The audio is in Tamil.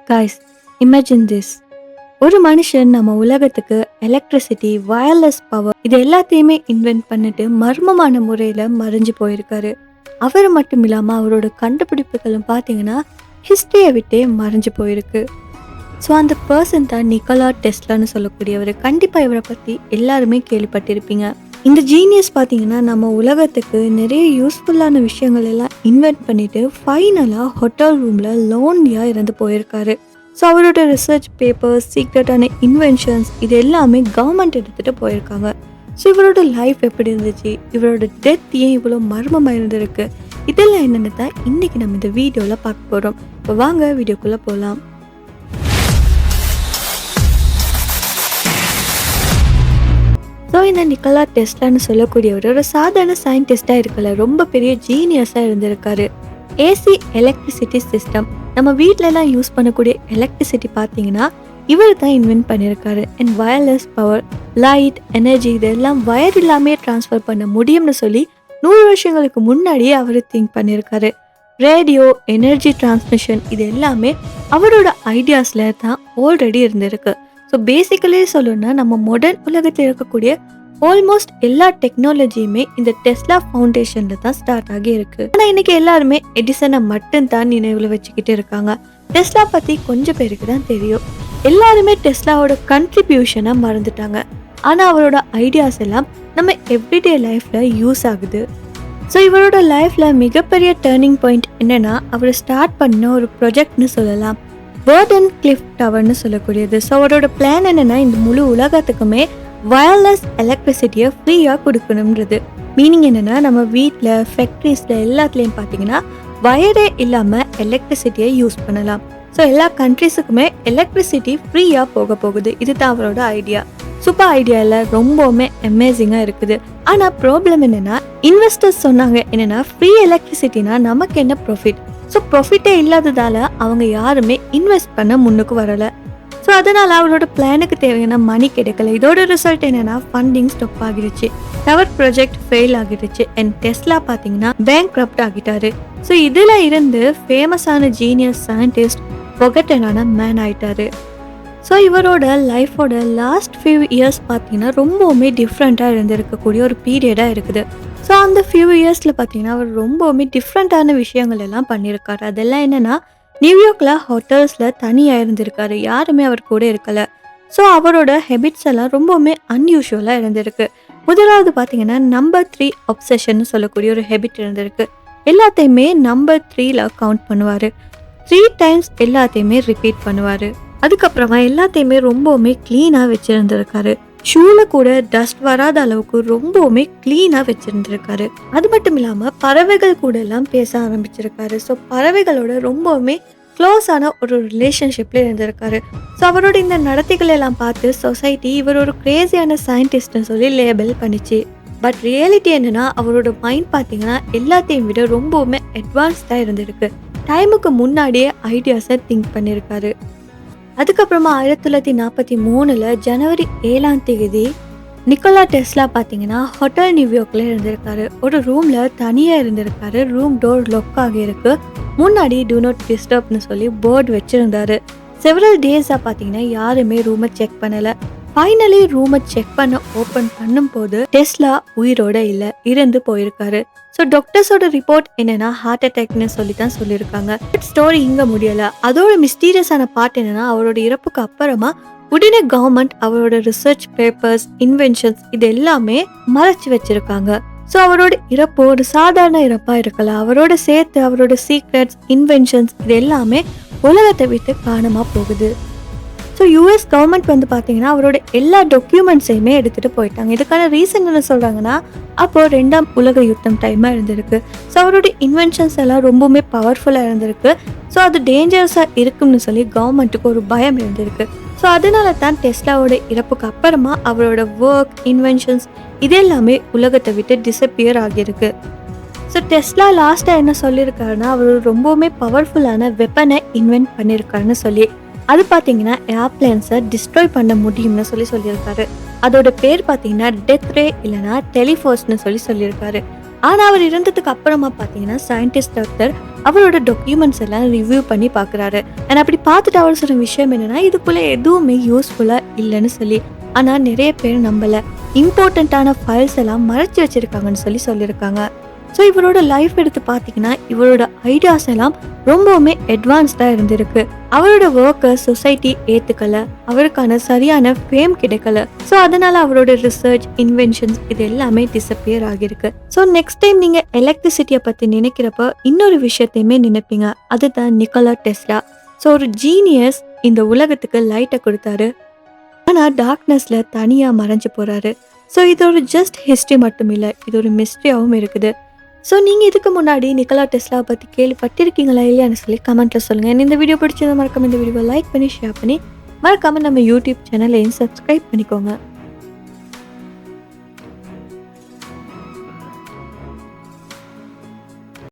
Guys, imagine this. ஒரு மனுஷன் நம்ம உலகத்துக்கு எலக்ட்ரிசிட்டி, வயர்லெஸ் பவர் இது எல்லாத்தையுமே இன்வென்ட் பண்ணிட்டு மர்மமான முறையில் மறைஞ்சு போயிருக்காரு. அவர் மட்டும் இல்லாமல் அவரோட கண்டுபிடிப்புகளும் பார்த்தீங்கன்னா ஹிஸ்ட்ரியை விட்டே மறைஞ்சு போயிருக்கு. ஸோ அந்த பர்சன் தான் நிக்கோலா டெஸ்லான்னு சொல்லக்கூடியவர். கண்டிப்பாக இவரை பற்றி எல்லாருமே கேள்விப்பட்டிருப்பீங்க. இந்த ஜீனியஸ் பார்த்தீங்கன்னா நம்ம உலகத்துக்கு நிறைய யூஸ்ஃபுல்லான விஷயங்கள் எல்லாம் இன்வென்ட் பண்ணிட்டு ஃபைனலாக ஹோட்டல் ரூமில் லோன்லியாக இறந்து போயிருக்காரு. ஸோ அவரோட ரிசர்ச் பேப்பர்ஸ், சீக்ரெட்டான இன்வென்ஷன்ஸ் இது எல்லாமே கவர்மெண்ட் எடுத்துகிட்டு போயிருக்காங்க. ஸோ இவரோட லைஃப் எப்படி இருந்துச்சு, இவரோட டெத் ஏன் இவ்வளோ மர்மமாக இருந்திருக்கு, இதெல்லாம் என்னென்னு தான் இன்றைக்கி நம்ம இந்த வீடியோவில் பார்க்க போகிறோம். இப்போ வாங்க வீடியோக்குள்ளே போகலாம். ஸோ இந்த நிக்கோலா டெஸ்லான்னு சொல்லக்கூடியவர் ஒரு சாதாரண சயின்டிஸ்டாக இருக்கல, ரொம்ப பெரிய ஜீனியஸாக இருந்திருக்காரு. ஏசி எலக்ட்ரிசிட்டி சிஸ்டம், நம்ம வீட்டிலலாம் யூஸ் பண்ணக்கூடிய எலக்ட்ரிசிட்டி பார்த்தீங்கன்னா இவர் தான் இன்வென்ட் பண்ணியிருக்காரு. And wireless power, light, energy இதெல்லாம் வயர் இல்லாமே ட்ரான்ஸ்ஃபர் பண்ண முடியும்னு சொல்லி 100 வருஷங்களுக்கு முன்னாடியே அவர் திங்க் பண்ணியிருக்காரு. ரேடியோ, எனர்ஜி டிரான்ஸ்மிஷன் இது எல்லாமே அவரோட ஐடியாஸில் தான் ஆல்ரெடி இருந்திருக்கு. ஸோ பேசிக்கலி சொல்லணும்னா நம்ம மாடர்ன் உலகத்தில் இருக்கக்கூடிய ஆல்மோஸ்ட் எல்லா டெக்னாலஜியுமே இந்த டெஸ்லா ஃபவுண்டேஷனில் தான் ஸ்டார்ட் ஆகி இருக்கு. ஆனால் இன்னைக்கு எல்லாருமே எடிசனை மட்டும்தான் நினைவில் வச்சுக்கிட்டு இருக்காங்க. டெஸ்லா பற்றி கொஞ்சம் பேருக்கு தான் தெரியும். எல்லாருமே டெஸ்லாவோட கண்ட்ரிபியூஷனை மறந்துட்டாங்க. ஆனால் அவரோட ஐடியாஸ் எல்லாம் நம்ம எவ்ரிடே லைஃப்பில் யூஸ் ஆகுது. ஸோ இவரோட லைஃப்பில் மிகப்பெரிய டேர்னிங் பாயிண்ட் என்னென்னா அவர் ஸ்டார்ட் பண்ண ஒரு ப்ராஜெக்ட்னு சொல்லலாம், வேர்டன் கிளிஃப் டவர்னு சொல்லக்கூடியது. ஸோ அவரோட பிளான் என்னென்னா இந்த முழு உலகத்துக்குமே வயர்லெஸ் எலக்ட்ரிசிட்டியை ஃப்ரீயாக கொடுக்கணுன்றது. மீனிங் என்னென்னா நம்ம வீட்டில், ஃபேக்ட்ரிஸில் எல்லாத்துலேயும் பார்த்தீங்கன்னா வயரே இல்லாமல் எலக்ட்ரிசிட்டியை யூஸ் பண்ணலாம். ஸோ எல்லா கண்ட்ரிஸுக்குமே எலக்ட்ரிசிட்டி ஃப்ரீயாக போக போகுது. இது தான் அவரோட ஐடியா. சூப்பர் ஐடியா இல்லை, ரொம்பவுமே அமேசிங்காக இருக்குது. ஆனால் ப்ராப்ளம் என்னென்னா இன்வெஸ்டர்ஸ் சொன்னாங்க என்னென்னா ஃப்ரீ எலக்ட்ரிசிட்டினா நமக்கு என்ன ப்ராஃபிட். ஸோ ப்ராஃபிட்டே இல்லாததால் அவங்க யாருமே இன்வெஸ்ட் பண்ண முன்னுக்கு வரலை. ஸோ அதனால் அவரோட பிளானுக்கு தேவையான மணி கிடைக்கல. இதோட ரிசல்ட் என்னென்னா ஃபண்டிங் ஸ்டாப் ஆகிடுச்சு, டவர் ப்ராஜெக்ட் ஃபெயில் ஆகிடுச்சு. அண்ட் டெஸ்லா பார்த்தீங்கன்னா பேங்க்ரப்ட் ஆகிட்டாரு. ஸோ இதில் இருந்து ஃபேமஸான ஜீனியஸ் சயின்டிஸ்ட் ஃபொகட்டனான மேன் ஆயிட்டாரு. ஸோ இவரோட லைஃபோட லாஸ்ட் ஃபியூ இயர்ஸ் பார்த்தீங்கன்னா ரொம்பவுமே டிஃப்ரெண்ட்டாக இருந்திருக்கக்கூடிய ஒரு பீரியடாக இருக்குது. ஸோ அந்த ஃபியூ இயர்ஸில் பார்த்தீங்கன்னா அவர் ரொம்பவுமே டிஃப்ரெண்ட்டான விஷயங்கள் எல்லாம் பண்ணியிருக்காரு. அதெல்லாம் என்னென்னா நியூயார்க்கில் ஹோட்டல்ஸில் தனியாக இருந்திருக்காரு, யாருமே அவர் கூட இருக்கலை. ஸோ அவரோட ஹெபிட்ஸ் எல்லாம் ரொம்பவுமே அன்யூஷுவலாக இருந்திருக்கு. முதலாவது பார்த்தீங்கன்னா நம்பர் 3 அப்சஷன் சொல்லக்கூடிய ஒரு ஹெபிட் இருந்திருக்கு. எல்லாத்தையுமே நம்பர் 3ல் கவுண்ட் பண்ணுவார். 3 டைம்ஸ் எல்லாத்தையுமே ரிப்பீட் பண்ணுவார். அதுக்கப்புறமா எல்லாத்தையுமே ரொம்பவுமே க்ளீனாக வச்சுருந்துருக்காரு. ஷூவில் கூட டஸ்ட் வராத அளவுக்கு ரொம்பவுமே க்ளீனாக வச்சுருந்துருக்காரு. அது மட்டும் இல்லாமல் பறவைகள் கூட எல்லாம் பேச ஆரம்பிச்சிருக்காரு. ஸோ பறவைகளோட ரொம்பவுமே க்ளோஸான ஒரு ரிலேஷன்ஷிப்பில் இருந்திருக்காரு. ஸோ அவரோட இந்த நடத்தைகள் எல்லாம் பார்த்து சொசைட்டி இவர் ஒரு கிரேசியான சயின்டிஸ்ட்னு சொல்லி லேபிள் பண்ணிச்சு. பட் ரியாலிட்டி என்னென்னா அவரோட மைண்ட் பார்த்தீங்கன்னா எல்லாத்தையும் விட ரொம்பவுமே அட்வான்ஸ்டாக இருந்திருக்கு. டைமுக்கு முன்னாடியே ஐடியாஸை திங்க் பண்ணியிருக்காரு. அதுக்கப்புறமா 1943 ஜனவரி 7 நிக்கோலா டெஸ்லா பார்த்தீங்கன்னா ஹோட்டல் நியூயார்க்கில் இருந்திருக்காரு. ஒரு ரூமில் தனியாக இருந்திருக்காரு. ரூம் டோர் லாக் ஆகியிருக்கு. முன்னாடி டூ நாட் டிஸ்டர்ப்னு சொல்லி போர்டு வச்சுருந்தாரு. செவரல் டேஸாக பார்த்தீங்கன்னா யாருமே ரூமை செக் பண்ணலை. ஃபைனலி ரூமை செக் பண்ண ஓப்பன் பண்ணும்போது டெஸ்லா உயிரோட இல்லை, இறந்து போயிருக்காரு. ஸோ டாக்டர்ஸோட ரிப்போர்ட் என்னன்னா ஹார்ட் அட்டாக்னு சொல்லி தான் சொல்லியிருக்காங்க. ஸ்டோரி இங்கே முடியலை. அதோட மிஸ்டீரியஸான பார்ட் என்னன்னா அவரோட இறப்புக்கு அப்புறமா உடனே கவர்மெண்ட் அவரோட ரிசர்ச் பேப்பர்ஸ், இன்வென்ஷன்ஸ் இது எல்லாமே மறைச்சு வச்சிருக்காங்க. ஸோ அவரோட இறப்பு ஒரு சாதாரண இறப்பாக இருக்கலாம். அவரோட சேர்த்து அவரோட சீக்ரெட்ஸ், இன்வென்ஷன்ஸ் இது எல்லாமே உலகத்தை விட்டு காணாமல் போகுது. ஸோ யூஎஸ் கவர்மெண்ட் வந்து பார்த்தீங்கன்னா அவரோட எல்லா டாக்குமெண்ட்ஸையுமே எடுத்துகிட்டு போயிட்டாங்க. இதுக்கான ரீசன் என்ன சொல்கிறாங்கன்னா அப்போது 2ஆம் உலக யுத்தம் டைமாக இருந்திருக்கு. ஸோ அவரோட இன்வென்ஷன்ஸ் எல்லாம் ரொம்பவுமே பவர்ஃபுல்லாக இருந்திருக்கு. ஸோ அது டேஞ்சரஸாக இருக்கும்னு சொல்லி கவர்மெண்ட்டுக்கு ஒரு பயம் இருந்திருக்கு. ஸோ அதனால தான் டெஸ்லாவோட இறப்புக்கு அப்புறமா அவரோட ஒர்க், இன்வென்ஷன்ஸ் இது எல்லாமே உலகத்தை விட்டு டிஸப்பியர் ஆகியிருக்கு. ஸோ டெஸ்லா லாஸ்ட்டாக என்ன சொல்லியிருக்காருன்னா அவர் ரொம்பவுமே பவர்ஃபுல்லான வெப்பனை இன்வென்ட் பண்ணியிருக்காருன்னு சொல்லி, அது பார்த்தீங்கன்னா ஏர்பிளேன்ஸை டிஸ்ட்ராய் பண்ண முடியும்னு சொல்லியிருக்காரு. அதோட பேர் பார்த்தீங்கன்னா டெத் ரே இல்லைனா டெலிஃபோர்ஸ்னு சொல்லியிருக்காரு. ஆனால் அவர் இறந்ததுக்கு அப்புறமா பார்த்தீங்கன்னா சயின்டிஸ்ட் டாக்டர் அவரோட டாக்குமெண்ட்ஸ் எல்லாம் ரிவ்யூ பண்ணி பார்க்குறாரு. அண்ட் அப்படி பார்த்துட்டு அவர் சொன்ன விஷயம் என்னன்னா, இதுக்குள்ள எதுவுமே யூஸ்ஃபுல்லா இல்லைன்னு சொல்லி. ஆனா நிறைய பேர் நம்பல. இம்பார்ட்டண்ட்டான ஃபைல்ஸ் எல்லாம் மறைச்சு வச்சிருக்காங்கன்னு சொல்லியிருக்காங்க. ஸோ இவரோட லைஃப் எடுத்து பார்த்தீங்கன்னா, இவரோட ஐடியாஸ் எல்லாம் ரொம்பவுமே அட்வான்ஸ்டாக இருந்திருக்கு. அவரோட ஒர்க்கை சொசைட்டி ஏற்றுக்கல, அவருக்கான சரியான ஃபேம் கிடைக்கல. ஸோ அதனால அவரோட ரிசர்ச், இன்வென்ஷன்ஸ் இது எல்லாமே டிஸப்பியர் ஆகியிருக்கு. ஸோ நெக்ஸ்ட் டைம் நீங்கள் எலக்ட்ரிசிட்டியை பற்றி நினைக்கிறப்ப இன்னொரு விஷயத்தையுமே நினைப்பீங்க. அதுதான் நிக்கோலா டெஸ்லா. ஸோ ஒரு ஜீனியஸ் இந்த உலகத்துக்கு லைட்டை கொடுத்தாரு. ஆனால் டார்க்னஸில் தனியாக மறைஞ்சு போகிறாரு. ஸோ இது ஒரு ஜஸ்ட் ஹிஸ்ட்ரி மட்டும் இல்லை, இது ஒரு மிஸ்ட்ரியாகவும் இருக்குது. ஸோ நீங்கள் இதுக்கு முன்னாடி நிக்கோலா டெஸ்லா பற்றி கேள்விப்பட்டிருக்கீங்களா இல்லையான்னு சொல்லி கமெண்ட்டில் சொல்லுங்கள். இந்த வீடியோ பிடிச்சதை மறக்காம இந்த வீடியோவை லைக் பண்ணி ஷேர் பண்ணி மறக்காமல் நம்ம யூடியூப் சேனலையும் சப்ஸ்கிரைப் பண்ணிக்கோங்க.